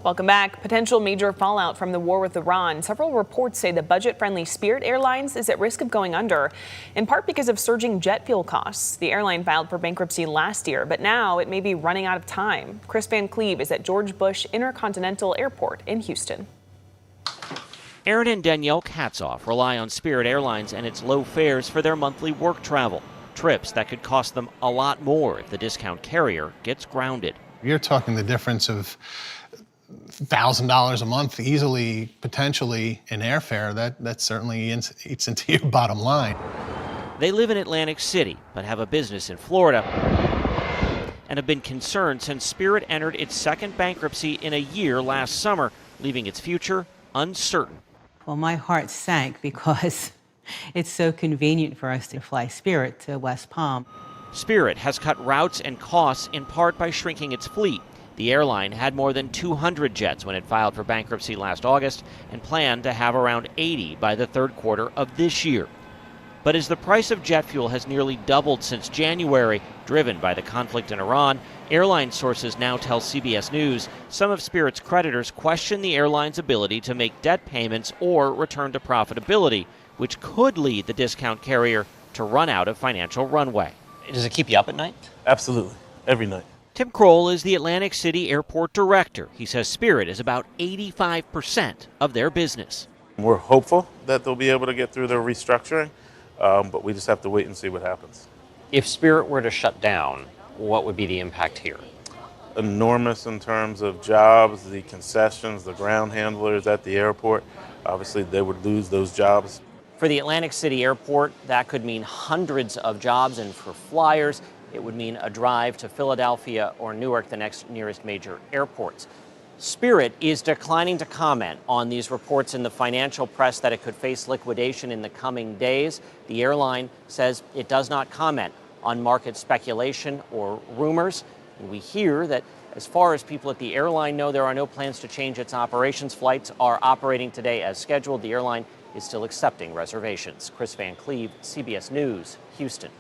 Welcome back. Potential major fallout from the war with Iran. Several reports say the budget-friendly Spirit Airlines is at risk of going under, in part because of surging jet fuel costs. The airline filed for bankruptcy last year, but now it may be running out of time. Chris Van Cleve is at George Bush Intercontinental Airport in Houston. Aaron and Danielle Katzoff rely on Spirit Airlines and its low fares for their monthly work travel. Trips that could cost them a lot more if the discount carrier gets grounded. You're talking the difference of $1,000 a month easily, potentially, in airfare. That certainly eats into your bottom line. They live in Atlantic City, but have a business in Florida and have been concerned since Spirit entered its second bankruptcy in a year last summer, leaving its future uncertain. Well, my heart sank because it's so convenient for us to fly Spirit to West Palm. Spirit has cut routes and costs in part by shrinking its fleet. The airline had more than 200 jets when it filed for bankruptcy last August and planned to have around 80 by the third quarter of this year. But as the price of jet fuel has nearly doubled since January, driven by the conflict in Iran, airline sources now tell CBS News some of Spirit's creditors question the airline's ability to make debt payments or return to profitability, which could lead the discount carrier to run out of financial runway. Does it keep you up at night? Absolutely, every night. Tim Kroll is the Atlantic City Airport director. He says Spirit is about 85% of their business. We're hopeful that they'll be able to get through their restructuring, but we just have to wait and see what happens. If Spirit were to shut down, what would be the impact here? Enormous in terms of jobs, the concessions, the ground handlers at the airport. Obviously, they would lose those jobs. For the Atlantic City Airport, that could mean hundreds of jobs, and for flyers, it would mean a drive to Philadelphia or Newark, the next nearest major airports. Spirit is declining to comment on these reports in the financial press that it could face liquidation in the coming days. The airline says it does not comment on market speculation or rumors. And we hear that as far as people at the airline know, there are no plans to change its operations. Flights are operating today as scheduled. The airline is still accepting reservations. Chris Van Cleve, CBS News, Houston.